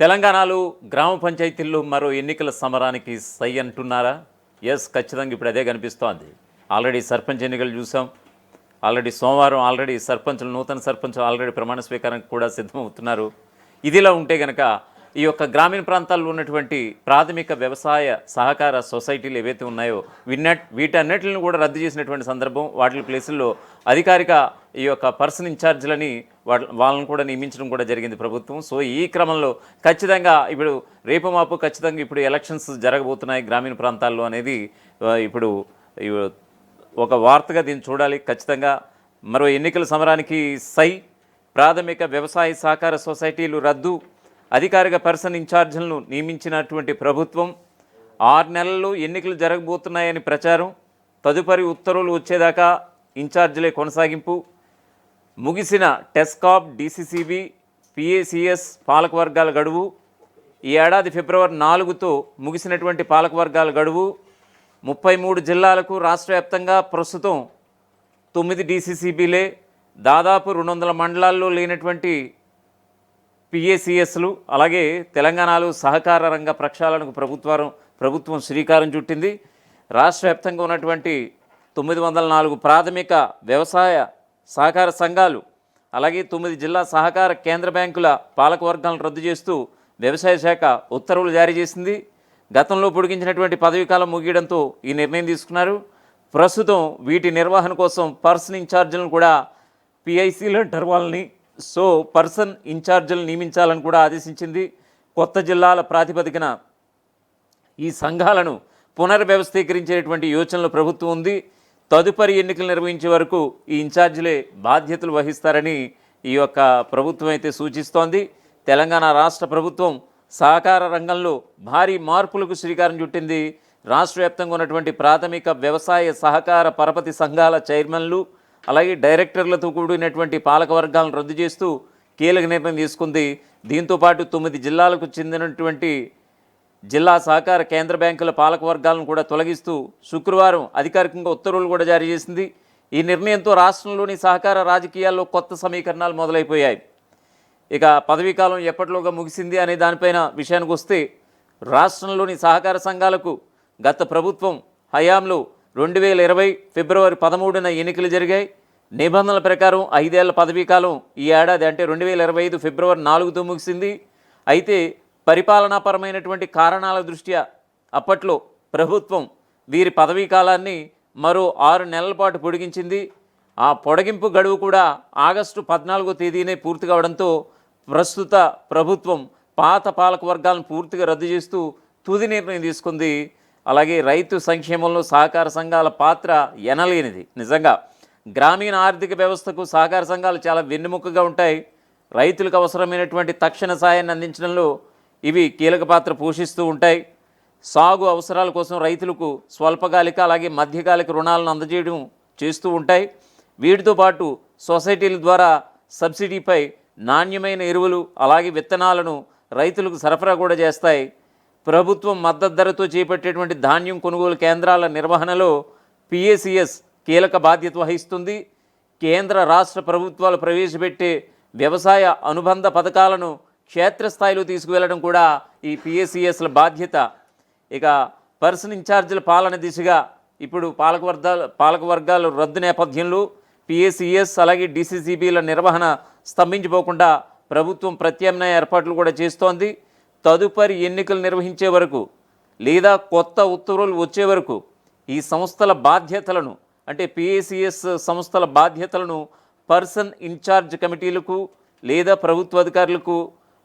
తెలంగాణలో గ్రామ పంచాయతీల్లో మరో ఎన్నికల సమరానికి సై అంటున్నారా? ఎస్, ఖచ్చితంగా ఇప్పుడు అదే కనిపిస్తోంది. ఆల్రెడీ సర్పంచ్ ఎన్నికలు చూసాం. ఆల్రెడీ సోమవారం సర్పంచులు, నూతన సర్పంచులు ఆల్రెడీ ప్రమాణ స్వీకారానికి కూడా సిద్ధమవుతున్నారు. ఇదిలా ఉంటే కనుక ఈ యొక్క గ్రామీణ ప్రాంతాల్లో ఉన్నటువంటి ప్రాథమిక వ్యవసాయ సహకార సొసైటీలు ఏవైతే ఉన్నాయో వీటన్నిటిని కూడా రద్దు చేసినటువంటి సందర్భం. వాటి ప్లేసుల్లో అధికారిక ఈ యొక్క పర్సన్ ఇన్ఛార్జీలని వాళ్ళని కూడా నియమించడం కూడా జరిగింది ప్రభుత్వం. సో ఈ క్రమంలో ఖచ్చితంగా ఇప్పుడు రేపు మాపు ఖచ్చితంగా ఇప్పుడు ఎలక్షన్స్ జరగబోతున్నాయి గ్రామీణ ప్రాంతాల్లో అనేది ఇప్పుడు ఒక వార్తగా దీన్ని చూడాలి. ఖచ్చితంగా మరో ఎన్నికల సమరానికి సై, ప్రాథమిక వ్యవసాయ సహకార సొసైటీలు రద్దు, అధికారిక పర్సన్ ఇన్ఛార్జీలను నియమించినటువంటి ప్రభుత్వం, 6 నెలల్లో ఎన్నికలు జరగబోతున్నాయని ప్రచారం, తదుపరి ఉత్తర్వులు వచ్చేదాకా ఇన్ఛార్జీలే కొనసాగింపు, ముగిసిన టెస్కాప్, డీసీసీబీ, పిఏసిఎస్ పాలకవర్గాల గడువు, ఈ ఏడాది ఫిబ్రవరి 4తో ముగిసినటువంటి పాలకవర్గాల గడువు, 33 జిల్లాలకు రాష్ట్ర వ్యాప్తంగా ప్రస్తుతం 9 డీసీసీబీలే, దాదాపు 200 మండలాల్లో లేనటువంటి పిఏసిఎస్లు, అలాగే తెలంగాణలో సహకార రంగ ప్రక్షాళనకు ప్రభుత్వం శ్రీకారం చుట్టింది. రాష్ట్ర వ్యాప్తంగా ఉన్నటువంటి 904 ప్రాథమిక వ్యవసాయ సహకార సంఘాలు, అలాగే 9 జిల్లా సహకార కేంద్ర బ్యాంకుల పాలకవర్గాలను రద్దు చేస్తూ వ్యవసాయ శాఖ ఉత్తర్వులు జారీ చేసింది. గతంలో పొడిగించినటువంటి పదవీకాలం ముగియడంతో ఈ నిర్ణయం తీసుకున్నారు. ప్రస్తుతం వీటి నిర్వహణ కోసం పర్సన్ ఇన్ఛార్జీలను కూడా పిఐసీలు అంటారు వాళ్ళని, సో పర్సన్ ఇన్ఛార్జీలను నియమించాలని కూడా ఆదేశించింది. కొత్త జిల్లాల ప్రాతిపదికన ఈ సంఘాలను పునర్వ్యవస్థీకరించేటువంటి యోచనలో ప్రభుత్వం ఉంది. తదుపరి ఎన్నికలు నిర్వహించే వరకు ఈ ఇన్ఛార్జీలే బాధ్యతలు వహిస్తారని ఈ యొక్క ప్రభుత్వం అయితే సూచిస్తోంది. తెలంగాణ రాష్ట్ర ప్రభుత్వం సహకార రంగంలో భారీ మార్పులకు శ్రీకారం చుట్టింది. రాష్ట్ర వ్యాప్తంగా ఉన్నటువంటి ప్రాథమిక వ్యవసాయ సహకార పరపతి సంఘాల చైర్మన్లు, అలాగే డైరెక్టర్లతో కూడినటువంటి పాలకవర్గాలను రద్దు చేస్తూ కీలక నిర్ణయం తీసుకుంది. దీంతోపాటు 9 జిల్లాలకు చెందినటువంటి జిల్లా సహకార కేంద్ర బ్యాంకుల పాలకవర్గాలను కూడా తొలగిస్తూ శుక్రవారం అధికారికంగా ఉత్తర్వులు కూడా జారీ చేసింది. ఈ నిర్ణయంతో రాష్ట్రంలోని సహకార రాజకీయాల్లో కొత్త సమీకరణాలు మొదలైపోయాయి. ఇక పదవీకాలం ఎప్పటిలోగా ముగిసింది అనే దానిపైన విషయానికి వస్తే, రాష్ట్రంలోని సహకార సంఘాలకు గత ప్రభుత్వం హయాంలో 2020 ఫిబ్రవరి 13న ఎన్నికలు జరిగాయి. నిబంధనల ప్రకారం 5 ఏళ్ల పదవీకాలం ఈ ఏడాది అంటే 2025 ఫిబ్రవరి 4తో ముగిసింది. అయితే పరిపాలనాపరమైనటువంటి కారణాల దృష్ట్యా అప్పట్లో ప్రభుత్వం వీరి పదవీకాలాన్ని మరో 6 నెలల పాటు పొడిగించింది. ఆ పొడిగింపు గడువు కూడా ఆగస్టు 14వ తేదీనే పూర్తి కావడంతో ప్రస్తుత ప్రభుత్వం పాత పాలక వర్గాలను పూర్తిగా రద్దు చేస్తూ తుది నిర్ణయం తీసుకుంది. అలాగే రైతు సంక్షేమంలో సహకార సంఘాల పాత్ర ఎనలేనిది. నిజంగా గ్రామీణ ఆర్థిక వ్యవస్థకు సహకార సంఘాలు చాలా వెన్నెముకగా ఉంటాయి. రైతులకు అవసరమైనటువంటి తక్షణ సాయాన్ని అందించడంలో ఇవి కీలక పాత్ర పోషిస్తూ ఉంటాయి. సాగు అవసరాల కోసం రైతులకు స్వల్పకాలిక అలాగే మధ్యకాలిక రుణాలను అందజేయడం చేస్తూ ఉంటాయి. వీటితో పాటు సొసైటీల ద్వారా సబ్సిడీపై నాణ్యమైన ఎరువులు అలాగే విత్తనాలను రైతులకు సరఫరా కూడా చేస్తాయి. ప్రభుత్వం మద్దతు ధరతో చేపట్టేటువంటి ధాన్యం కొనుగోలు కేంద్రాల నిర్వహణలో పిఏసిఎస్ కీలక బాధ్యత వహిస్తుంది. కేంద్ర రాష్ట్ర ప్రభుత్వాలు ప్రవేశపెట్టే వ్యవసాయ అనుబంధ పథకాలను క్షేత్రస్థాయిలో తీసుకువెళ్ళడం కూడా ఈ పిఏసిఎస్ల బాధ్యత. ఇక పర్సన్ ఇన్ఛార్జీల పాలన దిశగా ఇప్పుడు పాలకవర్గాల రద్దు నేపథ్యంలో పిఏసిఎస్ అలాగే డీసీసీబీల నిర్వహణ స్తంభించిపోకుండా ప్రభుత్వం ప్రత్యామ్నాయ ఏర్పాట్లు కూడా చేస్తోంది. తదుపరి ఎన్నికలు నిర్వహించే వరకు లేదా కొత్త ఉత్తర్వులు వచ్చే వరకు ఈ సంస్థల బాధ్యతలను అంటే పిఏసిఎస్ సంస్థల బాధ్యతలను పర్సన్ ఇన్ఛార్జ్ కమిటీలకు లేదా ప్రభుత్వ అధికారులకు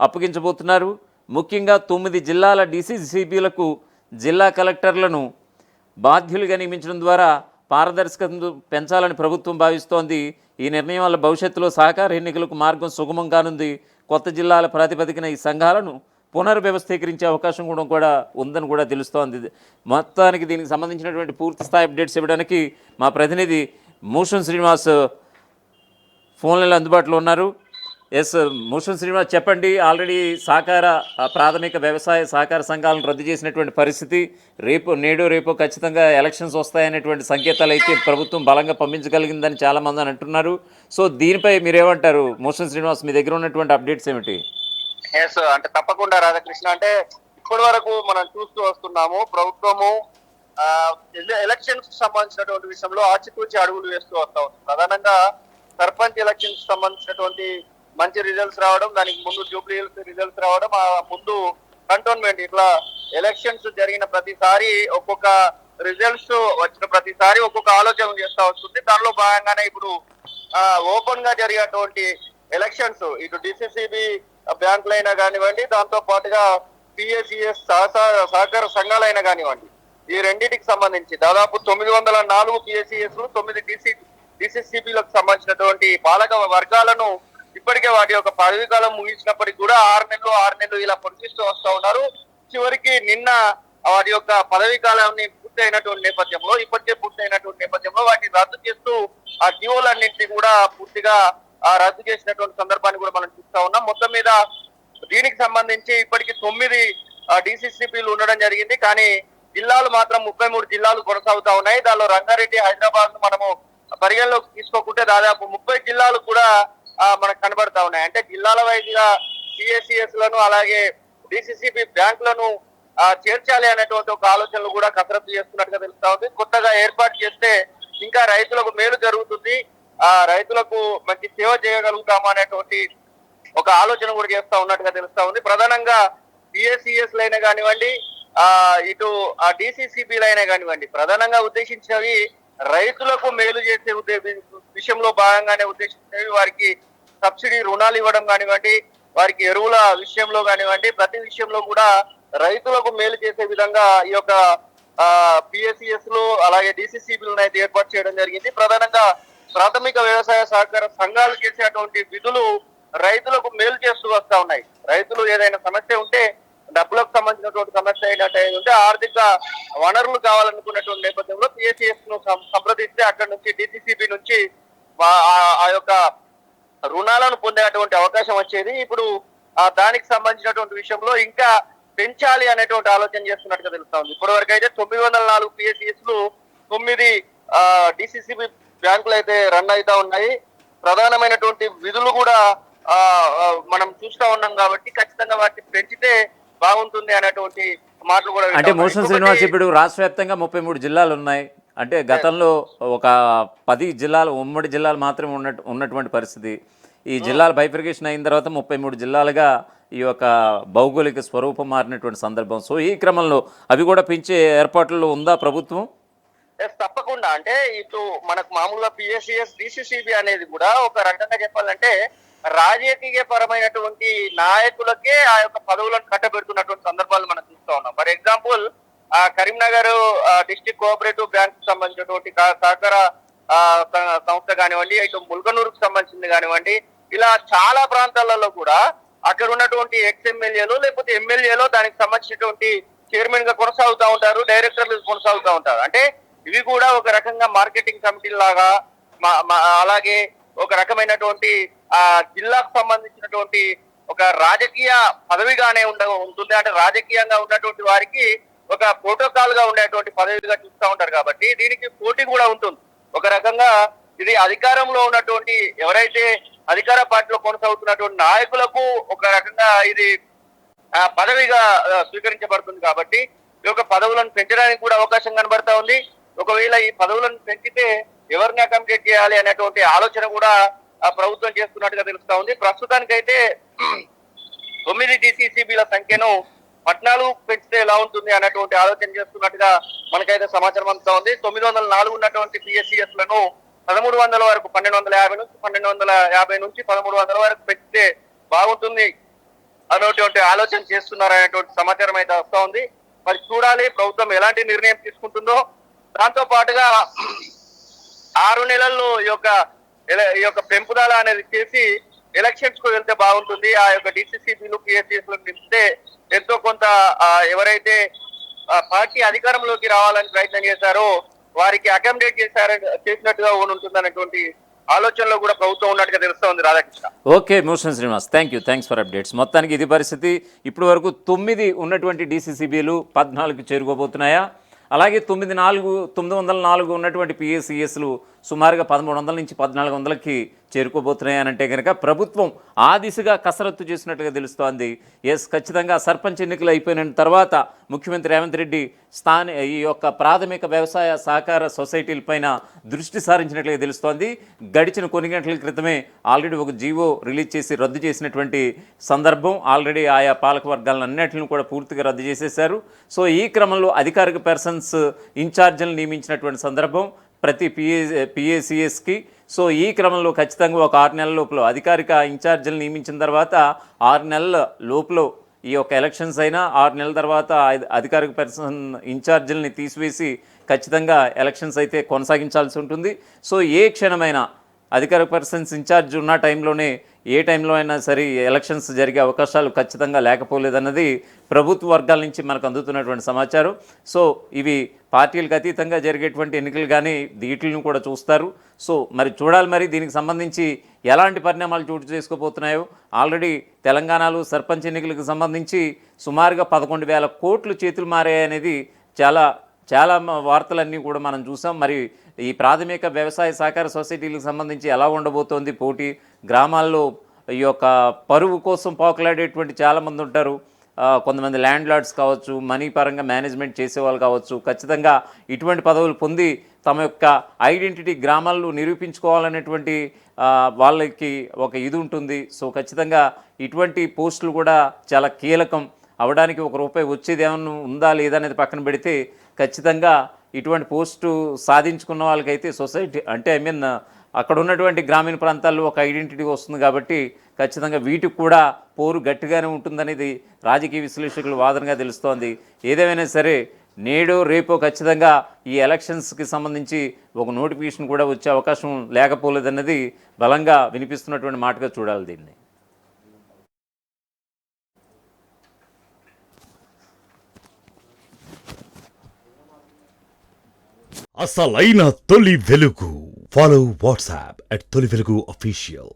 అప్పగించబోతున్నారు. ముఖ్యంగా 9 జిల్లాల డీసీసీబీలకు జిల్లా కలెక్టర్లను బాధ్యులుగా నియమించడం ద్వారా పారదర్శకతను పెంచాలని ప్రభుత్వం భావిస్తోంది. ఈ నిర్ణయం వల్ల భవిష్యత్తులో సహకార ఎన్నికలకు మార్గం సుగమం కానుంది. కొత్త జిల్లాల ప్రాతిపదికన ఈ సంఘాలను పునర్వ్యవస్థీకరించే అవకాశం కూడా ఉందని కూడా తెలుస్తోంది. మొత్తానికి దీనికి సంబంధించినటువంటి పూర్తి స్థాయి అప్డేట్స్ ఇవ్వడానికి మా ప్రతినిధి మోషన్ శ్రీనివాస్ ఫోన్లలో అందుబాటులో ఉన్నారు. ఎస్ మోషన్ శ్రీనివాస్, చెప్పండి. ఆల్రెడీ ప్రాథమిక వ్యవసాయ సహకార సంఘాలను రద్దు చేసినటువంటి పరిస్థితి, రేపో ఖచ్చితంగా ఎలక్షన్స్ వస్తాయనేటువంటి సంకేతాలు అయితే ప్రభుత్వం బలంగా పంపించగలిగిందని చాలామంది అంటున్నారు. సో దీనిపై మీరేమంటారు మోషన్ శ్రీనివాస్? మీ దగ్గర ఉన్నటువంటి అప్డేట్స్ ఏమిటి? ఎస్, అంటే తప్పకుండా రాధాకృష్ణ. అంటే ఇప్పటి వరకు మనం చూస్తూ వస్తున్నాము, ప్రభుత్వము ఎలక్షన్స్ కు సంబంధించినటువంటి విషయంలో ఆచితూచి అడుగులు వేస్తూ వస్తా ఉంది. ప్రధానంగా సర్పంచ్ ఎలక్షన్స్ సంబంధించినటువంటి మంచి రిజల్ట్స్ రావడం, దానికి ముందు జూబ్లీ రిజల్ట్స్ రావడం, ఆ ముందు కంటోన్మెంట్, ఇట్లా ఎలక్షన్స్ జరిగిన ప్రతిసారి ఒక్కొక్క రిజల్ట్స్ వచ్చిన ప్రతిసారి ఒక్కొక్క ఆలోచన చేస్తా వస్తుంది. దానిలో భాగంగానే ఇప్పుడు ఓపెన్ గా జరిగేటువంటి ఎలక్షన్స్ ఇటు డిసిసిబి బ్యాంకులైనా కానివ్వండి, దాంతో పాటుగా పిఎస్సిఎస్ సహకార సంఘాలైనా కానివ్వండి, ఈ రెండింటికి సంబంధించి దాదాపు 904 పిఎస్సిఎస్ 9 డిసిసిబిలకు సంబంధించినటువంటి పాలక వర్గాలను ఇప్పటికే వాటి యొక్క పదవీ కాలం ముగించినప్పటికీ కూడా 6 నెలలు ఇలా పొడిగిస్తూ వస్తూ ఉన్నారు. చివరికి నిన్న వాటి యొక్క పదవీ కాలాన్ని పూర్తయినటువంటి నేపథ్యంలో, ఇప్పటికే పూర్తయినటువంటి నేపథ్యంలో వాటిని రద్దు చేస్తూ ఆ జియోలన్నింటినీ కూడా పూర్తిగా రద్దు చేసినటువంటి సందర్భాన్ని కూడా మనం చూస్తా ఉన్నాం. మొత్తం మీద దీనికి సంబంధించి ఇప్పటికి 9 డిసిసిబిలు ఉండడం జరిగింది. కానీ జిల్లాలు మాత్రం 33 జిల్లాలు కొనసాగుతా ఉన్నాయి. దానిలో రంగారెడ్డి, హైదరాబాద్ ను మనము పరిగణలోకి తీసుకోకుంటే దాదాపు 30 జిల్లాలు కూడా మనకు కనబడతా ఉన్నాయి. అంటే జిల్లాల వైద్యుగా సిఎస్సిఎస్ లను అలాగే డిసిసిబి బ్యాంకులను చేర్చాలి అనేటువంటి ఒక ఆలోచనలు కూడా కసరత్తు చేస్తున్నట్టుగా తెలుస్తా ఉంది. కొత్తగా ఏర్పాటు చేస్తే ఇంకా రైతులకు మేలు జరుగుతుంది, రైతులకు మంచి సేవ చేయగలుగుతాము అనేటువంటి ఒక ఆలోచన కూడా చేస్తా ఉన్నట్టుగా తెలుస్తా ఉంది. ప్రధానంగా పిఎస్సిఎస్ లైనా కానివ్వండి, ఇటు డిసిసిబిలైనా కానివ్వండి, ప్రధానంగా ఉద్దేశించినవి రైతులకు మేలు చేసే విషయంలో భాగంగానే ఉద్దేశించినవి. వారికి సబ్సిడీ రుణాలు ఇవ్వడం కానివ్వండి, వారికి ఎరువుల విషయంలో కానివ్వండి, ప్రతి విషయంలో కూడా రైతులకు మేలు చేసే విధంగా ఈ యొక్క పిఎస్సిఎస్ లు అలాగే డిసిసిబిలను అయితే ఏర్పాటు చేయడం జరిగింది. ప్రధానంగా ప్రాథమిక వ్యవసాయ సహకార సంఘాలు చేసేటువంటి విధులు రైతులకు మేలు చేస్తూ వస్తా ఉన్నాయి. రైతులు ఏదైనా సమస్య ఉంటే, డబ్బులకు సంబంధించినటువంటి సమస్య అయినట్టు ఆర్థిక వనరులు కావాలనుకున్నటువంటి నేపథ్యంలో పిఎస్సిఎస్ ను సంప్రదిస్తే అక్కడ నుంచి డిసిసిబి నుంచి ఆ యొక్క రుణాలను పొందేటువంటి అవకాశం వచ్చేది. ఇప్పుడు దానికి సంబంధించినటువంటి విషయంలో ఇంకా పెంచాలి అనేటువంటి ఆలోచన చేస్తున్నట్టుగా తెలుస్తా ఉంది. ఇప్పటి వరకు అయితే 904 పిఎస్సిఎస్ లు 9 డిసిసిబి బ్యాంకులు అయితే రన్ అవుతా ఉన్నాయి. ప్రధానమైనటువంటి విధులు కూడా మనం చూస్తా ఉన్నాం కాబట్టి ఖచ్చితంగా వాటిని పెంచితే బాగుంటుంది అనేటువంటి మాటలు కూడా. అంటే మోషన్ శ్రీనివాస్, ఇప్పుడు రాష్ట్ర వ్యాప్తంగా 33 జిల్లాలు ఉన్నాయి. అంటే గతంలో ఒక 10 జిల్లాలు, ఉమ్మడి జిల్లాలు మాత్రమే ఉన్నటువంటి పరిస్థితి. ఈ జిల్లాల బైఫర్కేషన్ అయిన తర్వాత 33 జిల్లాలుగా ఈ యొక్క భౌగోళిక స్వరూపం మారినటువంటి సందర్భం. సో ఈ క్రమంలో అవి కూడా పెంచే ఏర్పాట్లలో ఉందా ప్రభుత్వం? తప్పకుండా. అంటే ఇటు మనకు మామూలుగా పిఎస్సిఎస్ డిసిసిబి అనేది కూడా ఒక రకంగా చెప్పాలంటే రాజకీయ పరమైనటువంటి నాయకులకే ఆ యొక్క పదవులను కట్టబెడుతున్నటువంటి సందర్భాలు మనం చూస్తా ఉన్నాం. For example Karimnagar district cooperative bank సంబంధించినటువంటి సహకార సంస్థ కానివ్వండి, ఇటు ముల్కనూరుకు సంబంధించింది కానివ్వండి, ఇలా చాలా ప్రాంతాలలో కూడా అక్కడ ఉన్నటువంటి ఎమ్మెల్యేలు లేకపోతే ఎమ్మెల్యేలు దానికి సంబంధించినటువంటి చైర్మన్ గా కొనసాగుతూ ఉంటారు, డైరెక్టర్లు కొనసాగుతూ ఉంటారు. అంటే ఇవి కూడా ఒక రకంగా మార్కెటింగ్ కమిటీ లాగా, అలాగే ఒక రకమైనటువంటి జిల్లాకు సంబంధించినటువంటి ఒక రాజకీయ పదవిగానే ఉంటుంది. అంటే రాజకీయంగా ఉన్నటువంటి వారికి ఒక ప్రోటోకాల్ గా ఉండేటువంటి పదవిగా చూస్తూ ఉంటారు. కాబట్టి దీనికి పోటీ కూడా ఉంటుంది. ఒక రకంగా ఇది అధికారంలో ఉన్నటువంటి ఎవరైతే అధికార పార్టీలో కొనసాగుతున్నటువంటి నాయకులకు ఒక రకంగా ఇది పదవిగా స్వీకరించబడుతుంది. కాబట్టి ఈ యొక్క పదవులను పెంచడానికి కూడా అవకాశం కనబడతా ఉంది. ఒకవేళ ఈ పదవులను పెంచితే ఎవరిని అకామిడేట్ చేయాలి అనేటువంటి ఆలోచన కూడా ప్రభుత్వం చేస్తున్నట్టుగా తెలుస్తా ఉంది. ప్రస్తుతానికైతే 9 డిసిసిబిల సంఖ్యను 14 పెంచితే ఎలా ఉంటుంది అనేటువంటి ఆలోచన చేస్తున్నట్టుగా మనకైతే సమాచారం అందుతా ఉంది. 904 ఉన్నటువంటి పిఎస్సిఎస్ లను 1300 వరకు, 1250 నుంచి 1250 నుంచి 1300 వరకు పెంచితే బాగుంటుంది అనేటువంటి ఆలోచన చేస్తున్నారు అనేటువంటి సమాచారం అయితే వస్తా ఉంది. మరి చూడాలి ప్రభుత్వం ఎలాంటి నిర్ణయం తీసుకుంటుందో. దాంతో పాటుగా 6 నెలల్లో ఈ యొక్క పెంపుదల అనేది చేసి ఎలక్షన్స్ కు వెళ్తే బాగుంటుంది. ఆ యొక్క డిసిసిబిలు పిఎస్సిఎస్ లకు నింపితే ఎంతో కొంత ఎవరైతే పార్టీ అధికారంలోకి రావాలని ప్రయత్నం చేశారో వారికి అకామిడేట్ చేసినట్టుగా ఉంటుంది అనేటువంటి ఆలోచనలో కూడా ప్రభుత్వం ఉన్నట్టుగా తెలుస్తా ఉంది. Radhakrishna. Okay motion Srinivas, thanks for updates. మొత్తానికి ఇది పరిస్థితి. ఇప్పటి వరకు 9 ఉన్నటువంటి డిసిసిబిలు 14కి చేరుకోబోతున్నాయా? అలాగే 904 ఉన్నటువంటి పిఎస్సిఎస్లు సుమారుగా 1300 నుంచి 1400కి చేరుకోబోతున్నాయి అని అంటే కనుక ప్రభుత్వం ఆ దిశగా కసరత్తు చేసినట్టుగా తెలుస్తోంది. ఖచ్చితంగా సర్పంచ్ ఎన్నికలు అయిపోయిన తర్వాత ముఖ్యమంత్రి రేవంత్ రెడ్డి ఈ యొక్క ప్రాథమిక వ్యవసాయ సహకార సొసైటీలపైన దృష్టి సారించినట్లుగా తెలుస్తోంది. గడిచిన కొన్ని గంటల క్రితమే ఆల్రెడీ ఒక జీవో రిలీజ్ చేసి రద్దు చేసినటువంటి సందర్భం. ఆల్రెడీ ఆయా పాలక వర్గాలన్నింటిని కూడా పూర్తిగా రద్దు చేసేశారు. సో ఈ క్రమంలో అధికారిక పర్సన్స్ ఇన్ఛార్జీలను నియమించినటువంటి సందర్భం ప్రతి పిఏసిఎస్కి. సో ఈ క్రమంలో ఖచ్చితంగా ఒక 6 నెలల లోపల అధికారిక ఇన్ఛార్జీలను నియమించిన తర్వాత 6 నెలల లోపల ఈ యొక్క ఎలక్షన్స్ అయినా 6 నెలల తర్వాత అధికారిక పర్సన్ ఇన్ఛార్జీలని తీసివేసి ఖచ్చితంగా ఎలక్షన్స్ అయితే కొనసాగించాల్సి ఉంటుంది. సో ఏ క్షణమైనా అధికారిక పర్సన్స్ ఇన్ఛార్జ్ ఉన్న టైంలోనే ఏ టైంలో అయినా సరే ఎలక్షన్స్ జరిగే అవకాశాలు ఖచ్చితంగా లేకపోలేదన్నది ప్రభుత్వ వర్గాల నుంచి మనకు అందుతున్నటువంటి సమాచారం. సో ఇవి పార్టీలకు అతీతంగా జరిగేటువంటి ఎన్నికలు కానీ వీటిని కూడా చూస్తారు. సో మరి చూడాలి, మరి దీనికి సంబంధించి ఎలాంటి పరిణామాలు చోటు చేసుకోబోతున్నాయో. ఆల్రెడీ తెలంగాణలో సర్పంచ్ ఎన్నికలకు సంబంధించి సుమారుగా 11,000 కోట్లు చేతులు మారాయనేది చాలా వార్తలన్నీ కూడా మనం చూసాం. మరి ఈ ప్రాథమిక వ్యవసాయ సహకార సొసైటీలకు సంబంధించి ఎలా ఉండబోతోంది పోటీ? గ్రామాల్లో ఈ యొక్క పరువు కోసం పోకలాడేటువంటి చాలామంది ఉంటారు. కొంతమంది ల్యాండ్ లార్డ్స్ కావచ్చు, మనీ పరంగా మేనేజ్మెంట్ చేసేవాళ్ళు కావచ్చు. ఖచ్చితంగా ఇటువంటి పదవులు పొంది తమ యొక్క ఐడెంటిటీ గ్రామాల్లో నిరూపించుకోవాలనేటువంటి వాళ్ళకి ఒక ఇది ఉంటుంది. సో ఖచ్చితంగా ఇటువంటి పోస్టులు కూడా చాలా కీలకం. అవడానికి ₹1 వచ్చేది ఏమన్నా ఉందా లేదా అనేది పక్కన పెడితే ఖచ్చితంగా ఇటువంటి పోస్టు సాధించుకున్న వాళ్ళకైతే సొసైటీ అంటే అక్కడ ఉన్నటువంటి గ్రామీణ ప్రాంతాల్లో ఒక ఐడెంటిటీ వస్తుంది కాబట్టి ఖచ్చితంగా వీటికి కూడా పోరు గట్టిగానే ఉంటుందనేది రాజకీయ విశ్లేషకుల వాదనగా తెలుస్తోంది. ఏదేమైనా సరే నేడో రేపో ఖచ్చితంగా ఈ ఎలక్షన్స్కి సంబంధించి ఒక నోటిఫికేషన్ కూడా వచ్చే అవకాశం లేకపోలేదన్నది బలంగా వినిపిస్తున్నటువంటి మాటగా చూడాలి దీన్ని. అసలైన తొలి వెలుగు. ఫాలో వాట్సాప్ @తొలి వెలుగు official.